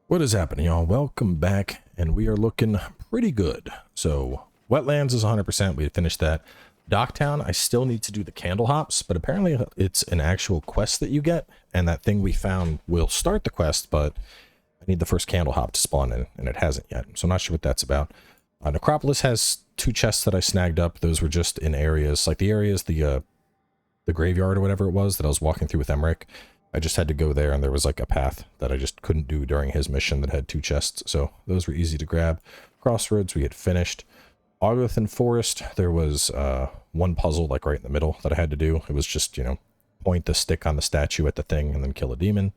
What is happening, y'all? Welcome back, and we are looking pretty good. So, Wetlands is 100%. We finished that. Docktown, I still need to do the candle hops, but apparently it's an actual quest that you get, and that thing we found will start the quest, but I need the first candle hop to spawn in, and it hasn't yet, so I'm not sure what that's about. Necropolis has 2 chests that I snagged up. Those were just in areas, like the graveyard or whatever it was that I was walking through with Emmerich. I just had to go there, and there was like a path that I just couldn't do during his mission that had 2 chests, so those were easy to grab. Crossroads we had finished. Arlothan Forest, there was one puzzle like right in the middle that I had to do. It was just, you know, point the stick on the statue at the thing and then kill a demon.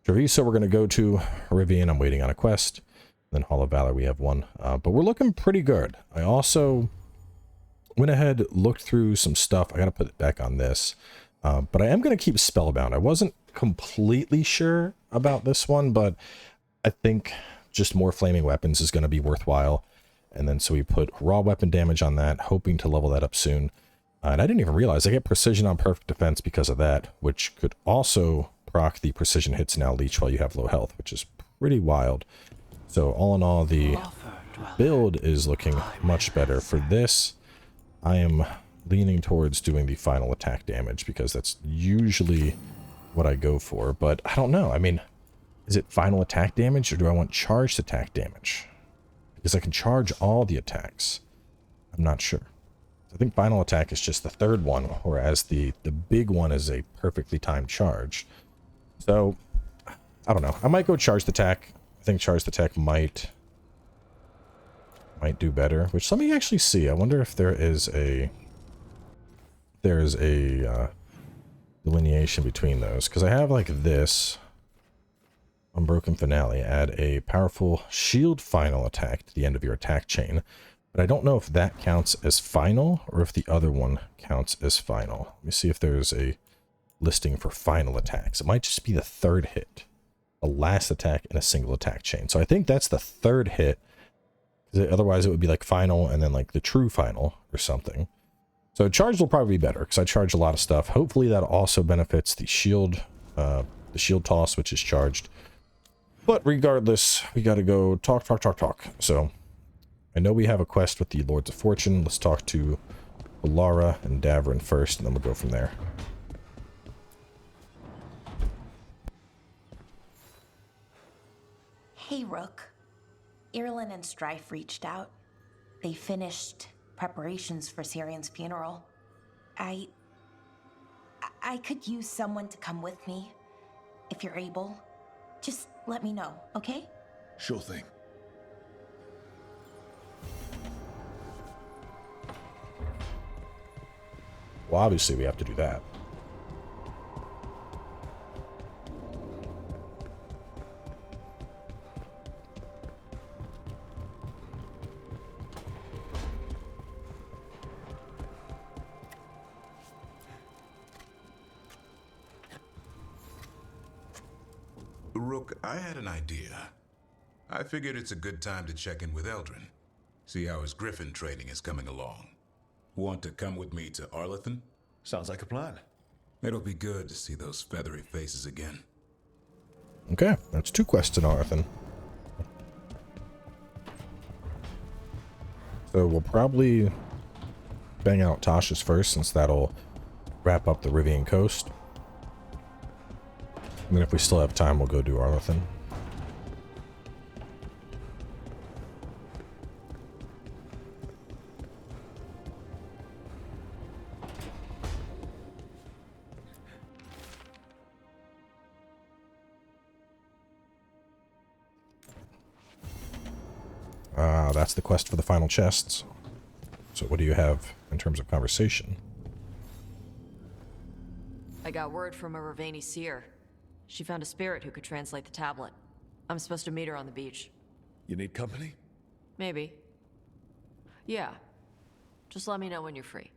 Treviso we're going to go to. Rivian, I'm waiting on a quest. Then Hall of Valor we have one. But we're looking pretty good. I also went ahead, looked through some stuff. I got to put it back on this. But I am going to keep Spellbound. I wasn't completely sure about this one, but I think just more flaming weapons is going to be worthwhile. And then so we put raw weapon damage on that, hoping to level that up soon. And I didn't even realize I get precision on perfect defense because of that, which could also proc the precision hits now leech while you have low health, which is pretty wild. So all in all, the build is looking much better. For this, I am leaning towards doing the final attack damage because that's usually what I go for. But I don't know. I mean, is it final attack damage or do I want charged attack damage? Because I can charge all the attacks. I'm not sure. I think final attack is just the 3rd one, whereas the big one is a perfectly timed charge. So, I don't know. I might go charged attack. I think charged attack might do better. Which, let me actually see. I wonder if there is a delineation between those. Because I have like this. Unbroken Finale, add a powerful shield final attack to the end of your attack chain, but I don't know if that counts as final or if the other one counts as final. Let me see if there's a listing for final attacks. It might just be the 3rd hit, a last attack in a single attack chain. So I think that's the 3rd hit, because otherwise it would be like final and then like the true final or something. So charged will probably be better because I charge a lot of stuff. Hopefully that also benefits the shield toss, which is charged. But regardless, we gotta go talk. So, I know we have a quest with the Lords of Fortune. Let's talk to Lara and Davrin first, and then we'll go from there. Hey, Rook. Irlin and Strife reached out. They finished preparations for Syrian's funeral. I could use someone to come with me, if you're able. Just let me know, okay? Sure thing. Well, obviously we have to do that. Rook, I had an idea. I figured it's a good time to check in with Eldrin. See how his griffin training is coming along. Want to come with me to Arlothan? Sounds like a plan. It'll be good to see those feathery faces again. Okay, that's 2 quests in Arlothan. So we'll probably bang out Tasha's first, since that'll wrap up the Rivian coast. And then if we still have time, we'll go do Arlothan. That's the quest for the final chests. So what do you have in terms of conversation? I got word from a Ravani seer. She found a spirit who could translate the tablet. I'm supposed to meet her on the beach. You need company? Maybe. Yeah. Just let me know when you're free.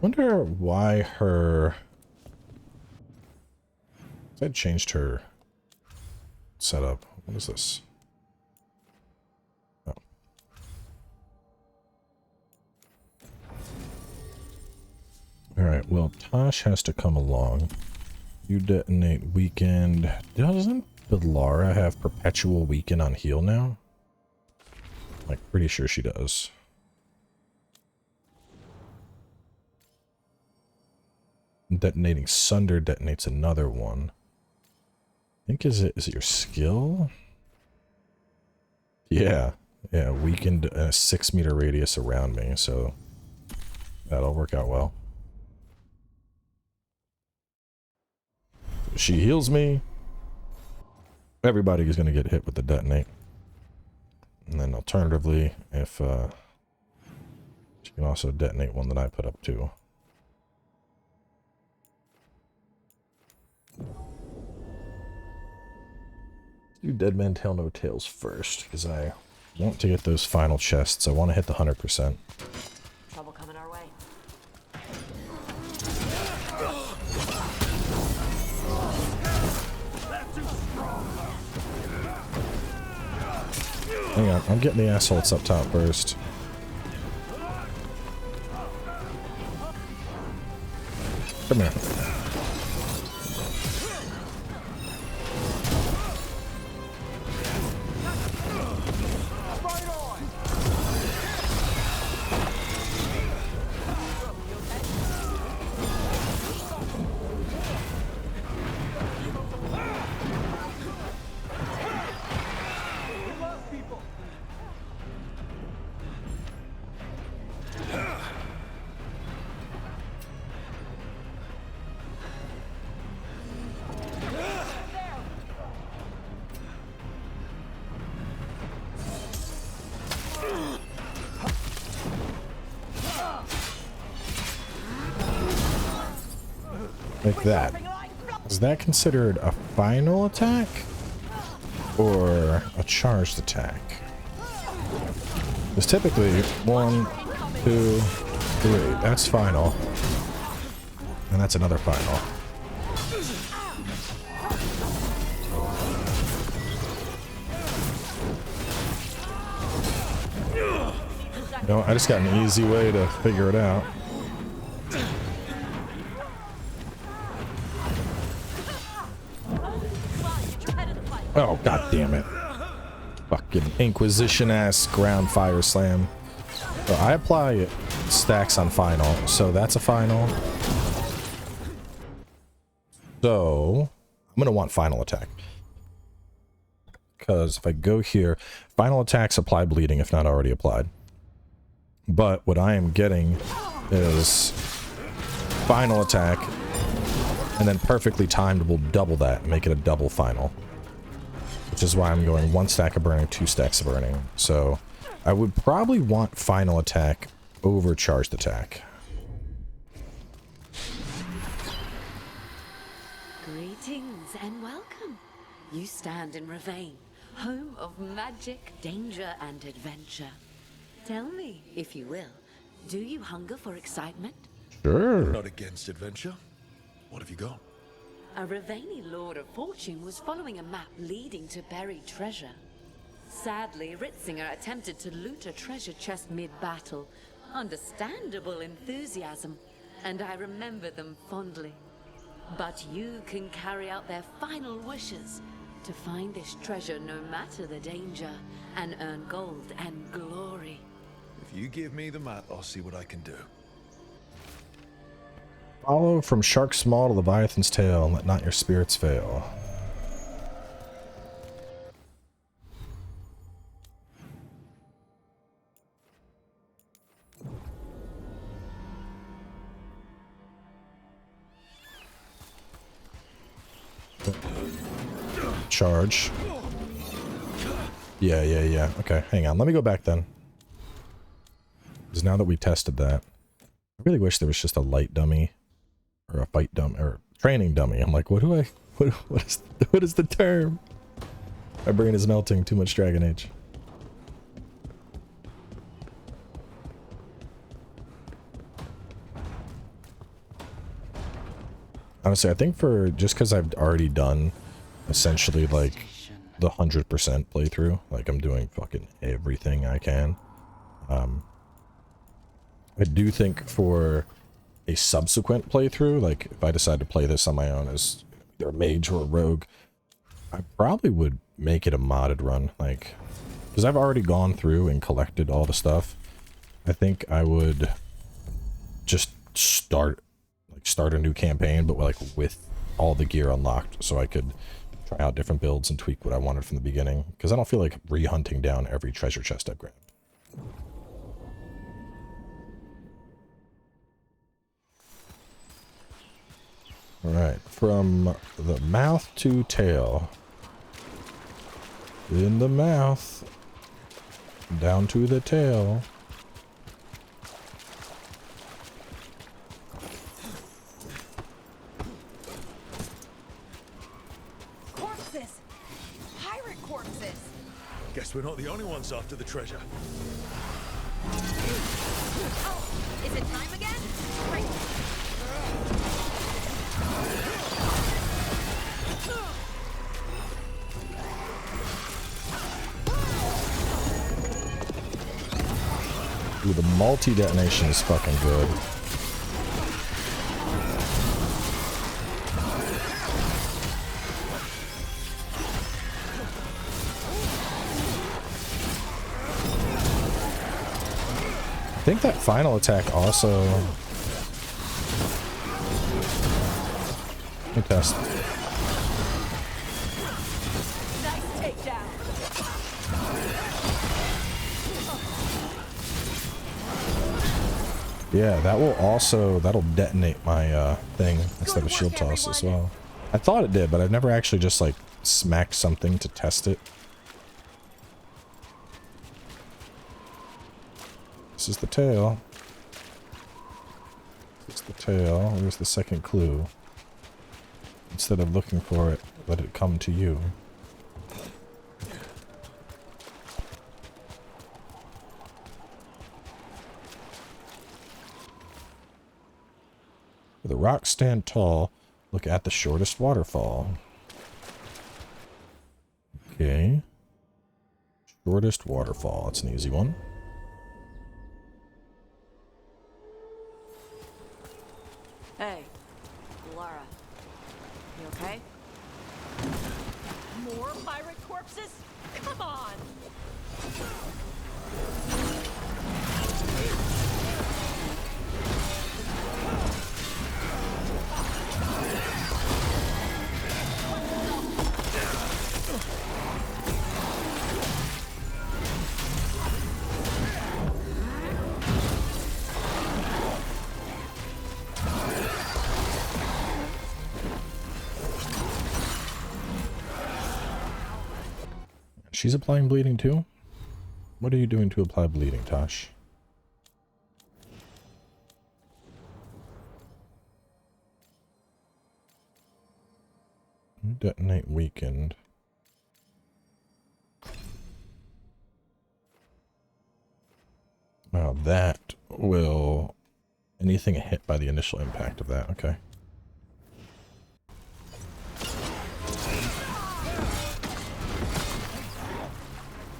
Wonder why her... I changed her setup. What is this? Oh. Alright, well, Tosh has to come along. You detonate weakened. Doesn't Lara have perpetual weaken on heal now? I'm like pretty sure she does. Detonating Sunder detonates another one. I think is it your skill? Yeah. Yeah, weakened a 6 meter radius around me, so that'll work out well. She heals me. Everybody is going to get hit with the detonate. And then alternatively, if she can also detonate one that I put up too. Do Dead Man Tell No Tales first, because I want to get those final chests. I want to hit the 100%. Trouble coming our way. Hang on, I'm getting the assholes up top first. Come here. Like that. Is that considered a final attack? Or a charged attack? Because typically, 1, 2, 3. That's final. And that's another final. You know, I just got an easy way to figure it out. Oh, god damn it. Fucking Inquisition ass ground fire slam. So I apply stacks on final, so that's a final. So I'm gonna want final attack. Because if I go here, final attacks apply bleeding if not already applied. But what I am getting is final attack, and then perfectly timed will double that, make it a double final. Which is why I'm going 1 stack of burning, 2 stacks of burning. So I would probably want final attack over charged attack. Greetings and welcome. You stand in Ravane, home of magic, danger, and adventure. Tell me, if you will, do you hunger for excitement? Sure. Not against adventure. What have you got? A Ravani Lord of Fortune was following a map leading to buried treasure. Sadly, Ritzinger attempted to loot a treasure chest mid-battle. Understandable enthusiasm, and I remember them fondly. But you can carry out their final wishes to find this treasure no matter the danger, and earn gold and glory. If you give me the map, I'll see what I can do. Follow from Shark's Maw to Leviathan's Tail, and let not your spirits fail. Charge. Yeah. Okay, hang on. Let me go back then. Because now that we tested that, I really wish there was just a light dummy. Or a fight dummy, or training dummy. I'm like, what is the term? My brain is melting. Too much Dragon Age. Honestly, I think for just because I've already done essentially like the 100% playthrough, like I'm doing fucking everything I can. I do think for a subsequent playthrough, like if I decide to play this on my own as they're a mage or a rogue. I probably would make it a modded run, like, because I've already gone through and collected all the stuff. I think I would just start a new campaign, but like with all the gear unlocked, so I could try out different builds and tweak what I wanted from the beginning, because I don't feel like re-hunting down every treasure chest I've grabbed. Alright, from the mouth to tail. In the mouth, down to the tail. Corpses! Pirate corpses! Guess we're not the only ones after the treasure. Oh, is it time again? Right. Ooh, the multi-detonation is fucking good. I think that final attack also... Let me test. Nice takedown. Yeah, that will also, that'll detonate my thing instead of shield toss as well. I thought it did, but I've never actually just like smacked something to test it. This is the tail. This is the tail. Here's the second clue. Instead of looking for it, let it come to you. The rocks stand tall. Look at the shortest waterfall. Okay. Shortest waterfall. That's an easy one. Hey, Lara. You okay? More pirate corpses? Come on! She's applying bleeding too? What are you doing to apply bleeding, Tosh? Detonate weakened. Wow, that will... Anything hit by the initial impact of that, okay.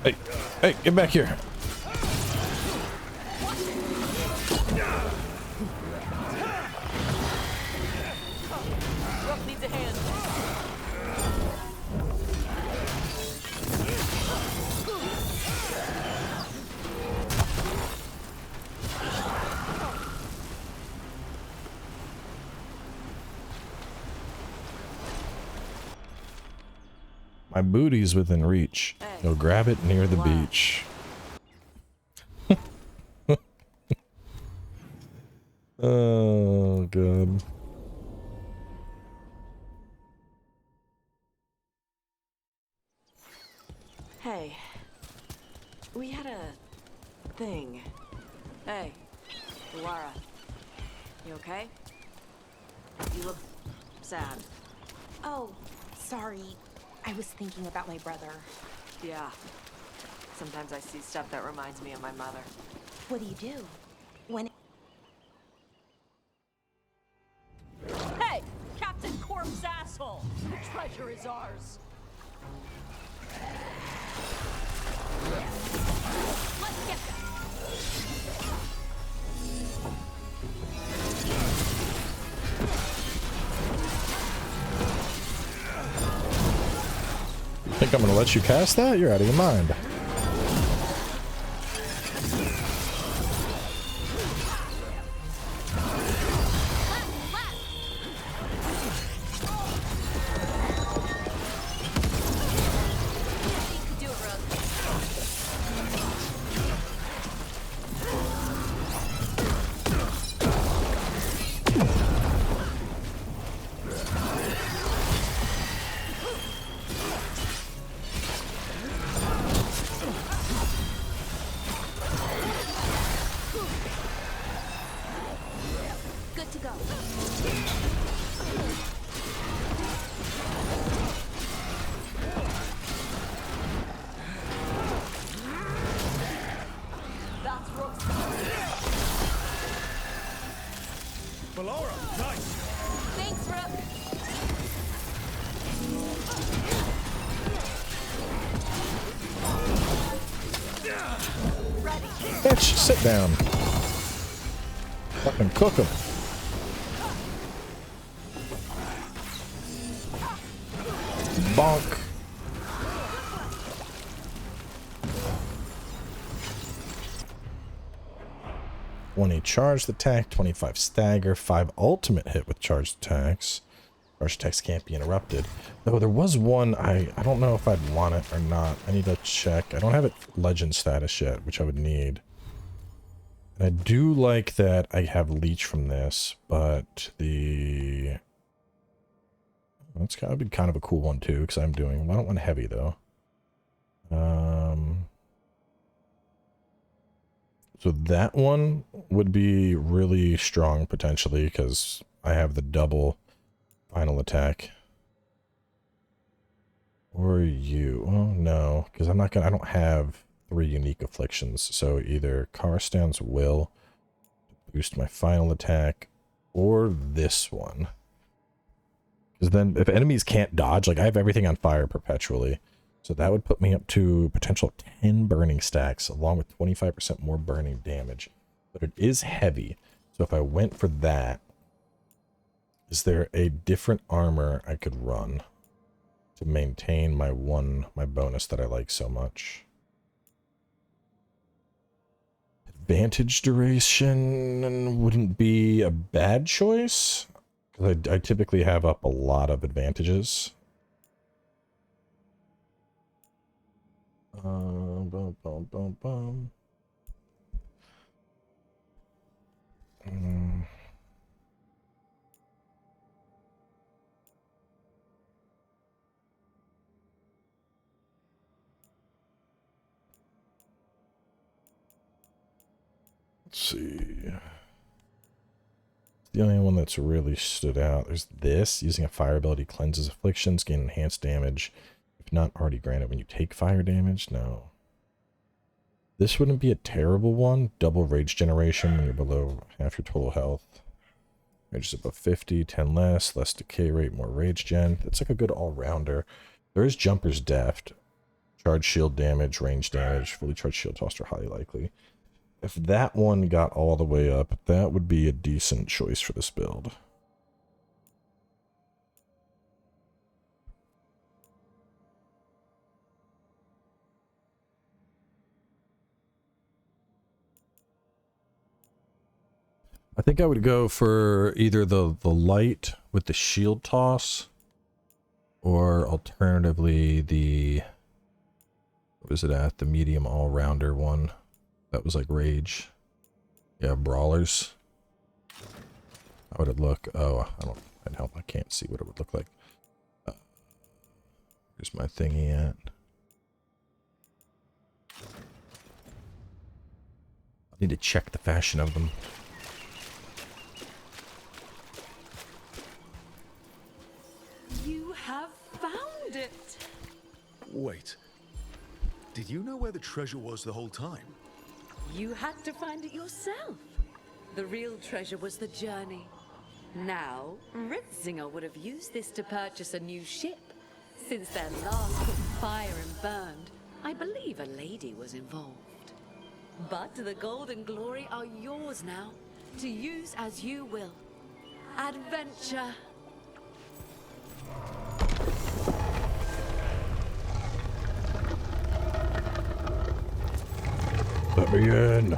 Hey, hey, get back here. Rook needs a hand. My booty's within reach. Go grab it near the beach. Oh, God. Hey. We had a thing. Hey, Lara. You okay? You look sad. Oh, sorry. I was thinking about my brother. Yeah. Sometimes I see stuff that reminds me of my mother. What do you do? When... Hey! Captain Corpse asshole! The treasure is ours! Let's get them! think I'm gonna let you cast that? You're out of your mind. Good to go. That's Rook's. Valora, nice. Thanks, Rook. Bitch, sit down. Fucking cook him. Bonk. 20 charged attack, 25 stagger, 5 ultimate hit with charged attacks. Charged attacks can't be interrupted. Though there was one, I don't know if I'd want it or not. I need to check. I don't have it legend status yet, which I would need. And I do like that I have leech from this, but the... That's gotta be kind of a cool one too, because I'm doing... I don't want heavy though. So that one would be really strong potentially, because I have the double final attack. Or you? Oh no, because I'm not gonna... I don't have 3 unique afflictions, so either Karstan's Will to boost my final attack, or this one. Because then, if enemies can't dodge, like I have everything on fire perpetually, so that would put me up to potential 10 burning stacks, along with 25% more burning damage. But it is heavy, so if I went for that, is there a different armor I could run to maintain my bonus that I like so much? Advantage duration wouldn't be a bad choice, because I typically have up a lot of advantages. Let's see. The only one that's really stood out, there's this. Using a fire ability cleanses afflictions, gain enhanced damage. If not already granted when you take fire damage, no. This wouldn't be a terrible one. Double rage generation when you're below half your total health. Rage is above 50, 10 less decay rate, more rage gen. It's like a good all-rounder. There is Jumper's Deft. Charge shield damage, range damage, fully charged shield tossed are highly likely. If that one got all the way up, that would be a decent choice for this build. I think I would go for either the light with the shield toss, or alternatively the, what was it at? The medium all-rounder one. That was like rage. Yeah, brawlers. How would it look? Oh, I'd help. I can't see what it would look like. Here's my thingy at. I need to check the fashion of them. You have found it! Wait. Did you know where the treasure was the whole time? You had to find it yourself. The real treasure was the journey. Now, Ritzinger would have used this to purchase a new ship. Since their last caught fire and burned, I believe a lady was involved. But the gold and glory are yours now, to use as you will. Adventure! Let me in.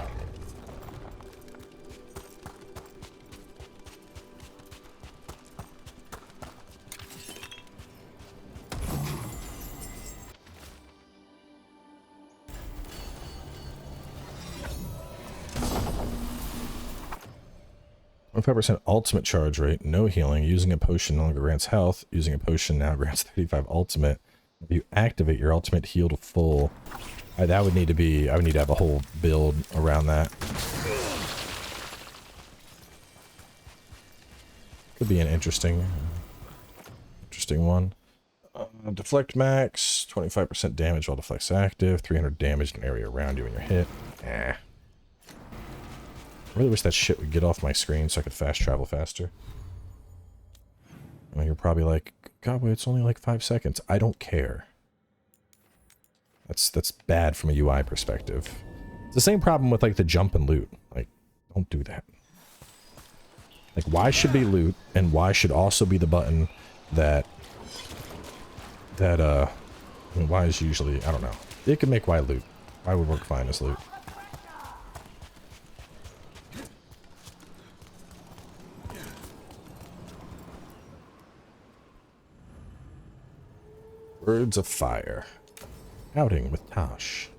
%, ultimate charge rate, no healing. Using a potion no longer grants health. Using a potion now grants 35 ultimate. If you activate your ultimate, heal to full. That would need to be, I would need to have a whole build around that. Could be an interesting one. Deflect max, 25% damage while deflect's active, 300 damage in an area around you when you're hit. Eh. I really wish that shit would get off my screen so I could fast travel faster. I mean, you're probably like, God, wait, it's only like 5 seconds. I don't care. That's bad from a UI perspective. It's the same problem with like the jump and loot. Like, don't do that. Like, why should be loot, and why should also be the button that I mean, why is usually, I don't know. It could make Y loot. Y would work fine as loot. Birds of Fire. Outing with Tosh.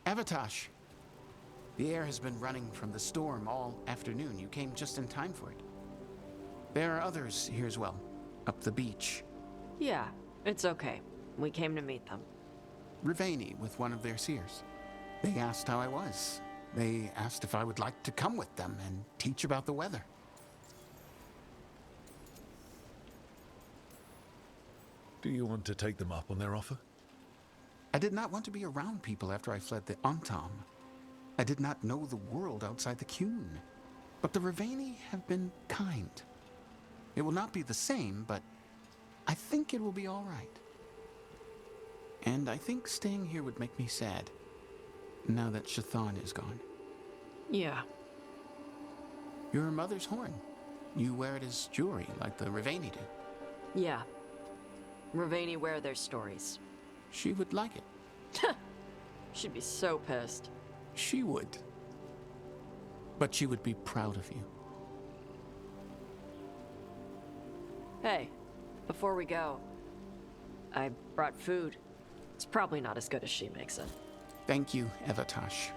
Avatosh, the air has been running from the storm all afternoon. You came just in time for it. There are others here as well, up the beach. Yeah, it's okay. We came to meet them. Rivaini with one of their seers. They asked how I was. They asked if I would like to come with them and teach about the weather. Do you want to take them up on their offer? I did not want to be around people after I fled the Antam. I did not know the world outside the Qun. But the Rivaini have been kind. It will not be the same, but I think it will be all right. And I think staying here would make me sad, now that Shathan is gone. Yeah. Your mother's horn. You wear it as jewelry, like the Rivaini do. Yeah. Rivaini wear their stories. She would like it. She'd be so pissed. She would. But she would be proud of you. Hey, before we go, I brought food. It's probably not as good as she makes it. Thank you, Avatosh.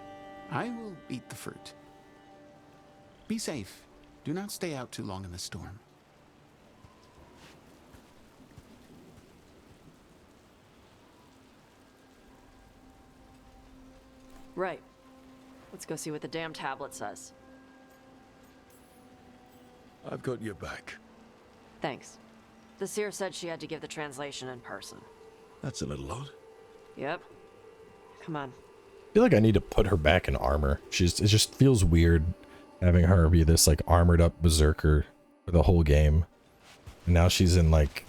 I will eat the fruit. Be safe. Do not stay out too long in the storm. Right. Let's go see what the damn tablet says. I've got your back. Thanks. The seer said she had to give the translation in person. That's a little odd. Yep. Come on. I feel like I need to put her back in armor. It just feels weird having her be this like armored up berserker for the whole game. And now she's in like,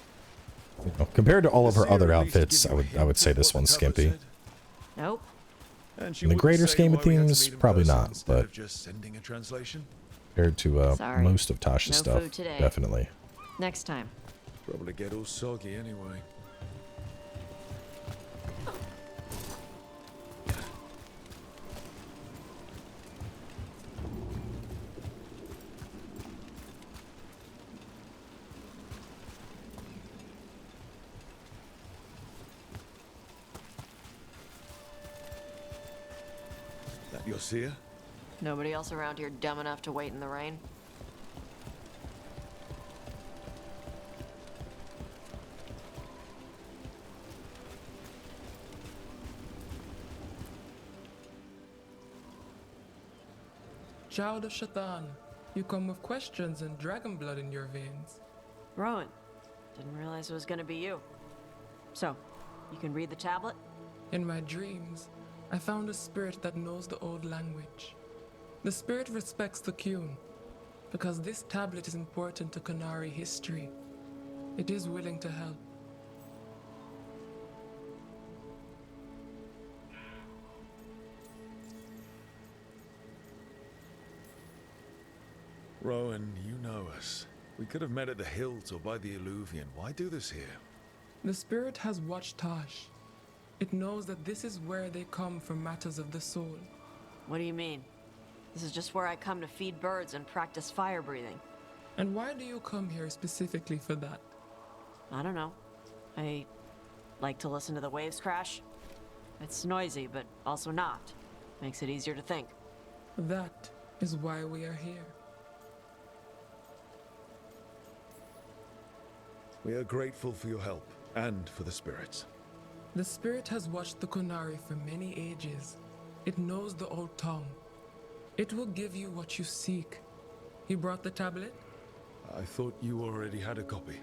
you know, compared to all of her other outfits, I would say this one's skimpy. Nope. In the greater scheme of things, probably not, but just sending a translation. compared to Sorry. most of Tasha's No stuff, food today. definitely. Next time. Probably get all soggy anyway. That your seer? Nobody else around here dumb enough to wait in the rain? Child of Shatan, you come with questions and dragon blood in your veins. Rowan, didn't realize it was gonna be you. So, you can read the tablet? In my dreams, I found a spirit that knows the old language. The spirit respects the Qun, because this tablet is important to Qunari history. It is willing to help. Rowan, you know us. We could have met at the hills or by the Alluvion. Why do this here? The spirit has watched Tosh. It knows that this is where they come for matters of the soul. What do you mean? This is just where I come to feed birds and practice fire breathing. And why do you come here specifically for that? I don't know. I like to listen to the waves crash. It's noisy, but also not. Makes it easier to think. That is why we are here. We are grateful for your help and for the spirits. The spirit has watched the Kunari for many ages. It knows the old tongue. It will give you what you seek. You brought the tablet? I thought you already had a copy.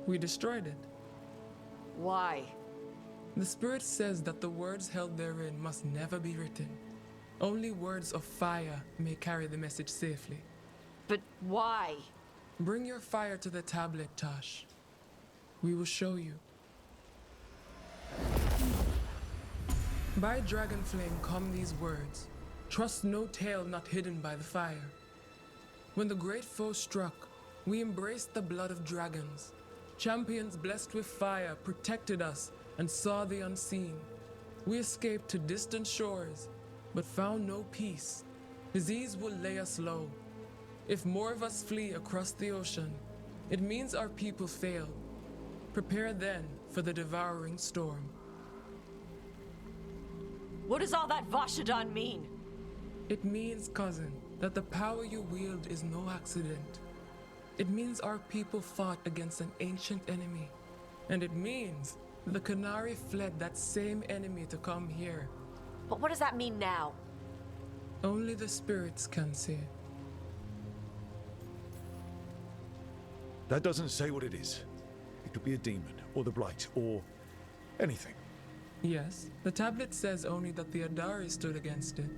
We destroyed it. Why? The spirit says that the words held therein must never be written. Only words of fire may carry the message safely. But why? Bring your fire to the tablet, Tosh. We will show you. By dragon flame come these words. Trust no tale not hidden by the fire. When the great foe struck, we embraced the blood of dragons. Champions blessed with fire protected us and saw the unseen. We escaped to distant shores, but found no peace. Disease will lay us low. If more of us flee across the ocean, it means our people failed. Prepare then for the devouring storm. What does all that Vashadan mean? It means, cousin, that the power you wield is no accident. It means our people fought against an ancient enemy. And it means the Kunari fled that same enemy to come here. But what does that mean now? Only the spirits can say. That doesn't say what it is. It could be a demon, or the blight, or anything. Yes, the tablet says only that the Adari stood against it.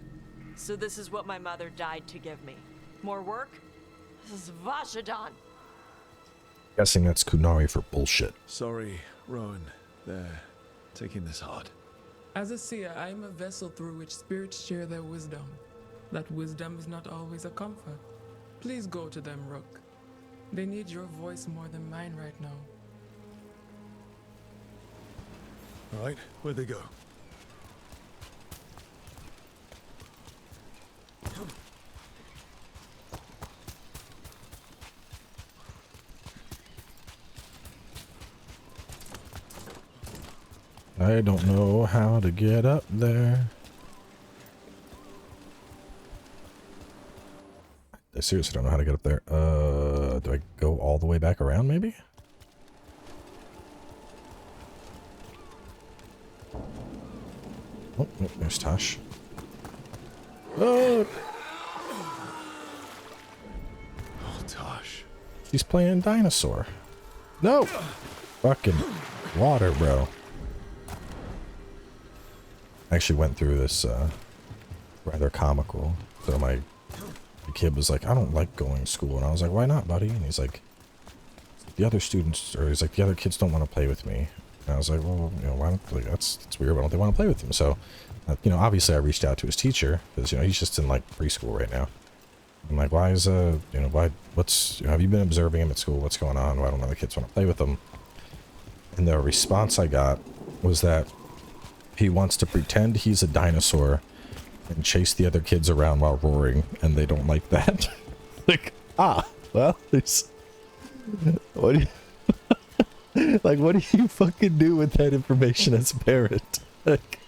So this is what my mother died to give me. More work? This is Vashadan. Guessing that's Kunari for bullshit. Sorry, Rowan. They're taking this hard. As a seer, I am a vessel through which spirits share their wisdom. That wisdom is not always a comfort. Please go to them, Rook. They need your voice more than mine right now. All right, where'd they go? I don't know how to get up there. I seriously don't know how to get up there. Do I go all the way back around, maybe? Oh, nope, there's Tosh. Oh! Oh, Tosh. He's playing dinosaur. No! Fucking water, bro. I actually went through this, rather comical. So the kid was like, I don't like going to school. And I was like, why not, buddy? And he's like, the other students, or he's like, the other kids don't want to play with me. And I was like, well, you know, why don't, like, that's weird. Why don't they want to play with him? So, you know, obviously I reached out to his teacher because, you know, he's just in like preschool right now. I'm like, why is, you know, what's, you know, have you been observing him at school? What's going on? Why don't other kids want to play with him? And the response I got was that he wants to pretend he's a dinosaur and chase the other kids around while roaring, and they don't like that. Like, well, there's... What do you... like, what do you fucking do with that information as a parent? Like,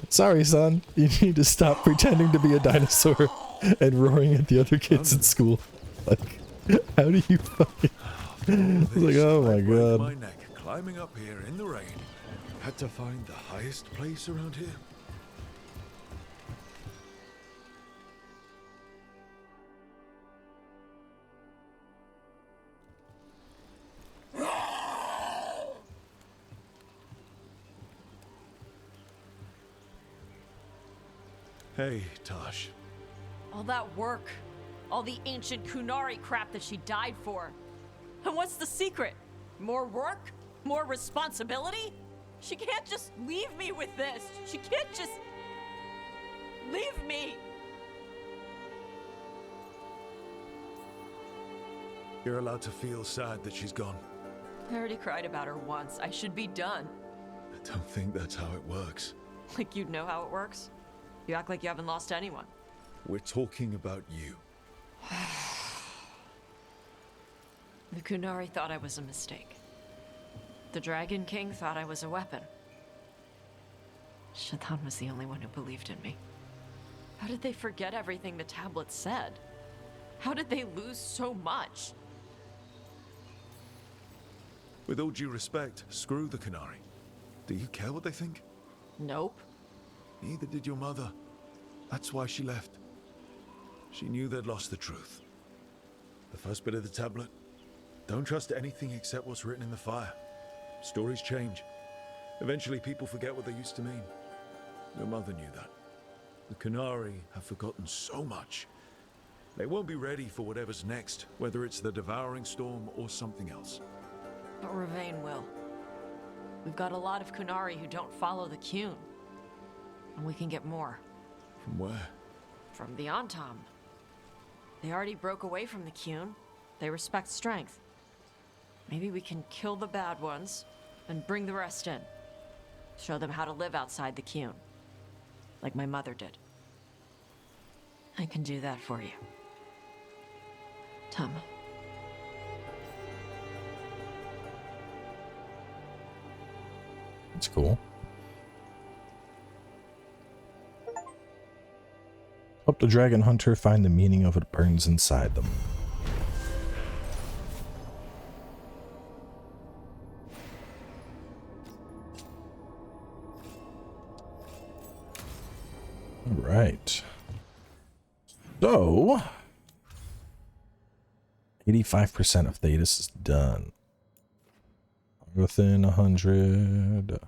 sorry, son, you need to stop pretending to be a dinosaur and roaring at the other kids in school. Like, how do you fucking... It's like, oh my god. My neck climbing up here in the rain. Had to find the highest place around here. Hey, Tosh. All that work. All the ancient Kunari crap that she died for. And what's the secret? More work? More responsibility? She can't just leave me with this. She can't just... leave me. You're allowed to feel sad that she's gone. I already cried about her once. I should be done. I don't think that's how it works. Like you'd know how it works? You act like you haven't lost anyone. We're talking about you. The Kunari thought I was a mistake. The Dragon King thought I was a weapon. Shaitan was the only one who believed in me. How did they forget everything the tablet said? How did they lose so much? With all due respect, screw the Kunari. Do you care what they think? Nope. Neither did your mother. That's why she left. She knew they'd lost the truth. The first bit of the tablet. Don't trust anything except what's written in the fire. Stories change. Eventually people forget what they used to mean. Your mother knew that. The Kunari have forgotten so much. They won't be ready for whatever's next, whether it's the devouring storm or something else. But Ravain will. We've got a lot of Kunari who don't follow the Qun. And we can get more. From where? From the Antam. They already broke away from the Qun. They respect strength. Maybe we can kill the bad ones and bring the rest in. Show them how to live outside the Qun. Like my mother did. I can do that for you. Tom. That's cool. Help the dragon hunter find the meaning of what burns inside them. All right. So, 85% of Thedas is done. Within 100.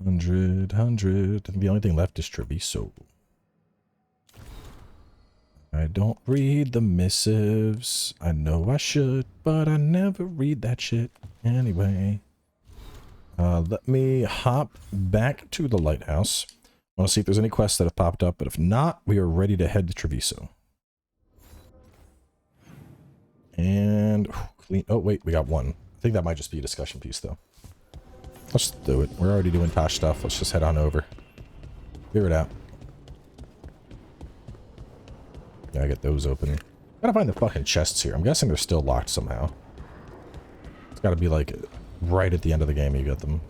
The only thing left is Treviso. I don't read the missives. I know I should, but I never read that shit anyway. Let me hop back to the lighthouse. I want to see if there's any quests that have popped up, but if not, we are ready to head to Treviso. And clean. Oh wait, we got one. I think that might just be a discussion piece though. Let's do it. We're already doing Tosh stuff. Let's just head on over. Figure it out. Gotta get those open. Gotta find the fucking chests here. I'm guessing they're still locked somehow. It's gotta be like right at the end of the game you get them.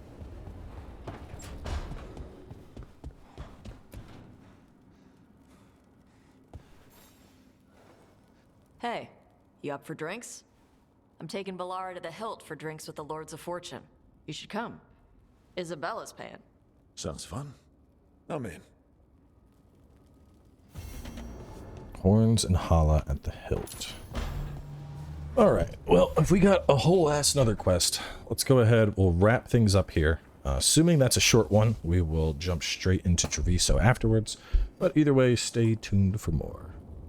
Hey, you up for drinks? I'm taking Balara to the Hilt for drinks with the Lords of Fortune. You should come. Isabella's paying. Sounds fun. I'm in. Horns and Hala at the Hilt. Alright, well, if we got a whole ass another quest, let's go ahead. We'll wrap things up here. Assuming that's a short one, we will jump straight into Treviso afterwards. But either way, stay tuned for more.